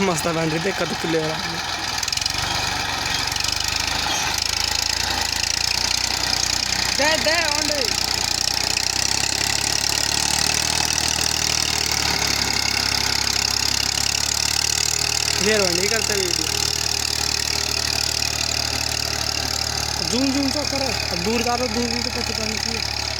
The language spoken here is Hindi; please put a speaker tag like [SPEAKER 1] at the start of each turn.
[SPEAKER 1] मस्त बन रही थी कद किले दे दे ओंडे शेयर नहीं करते वीडियो जूम जूम तो करो दूर जा तो दूर भी तो पता नहीं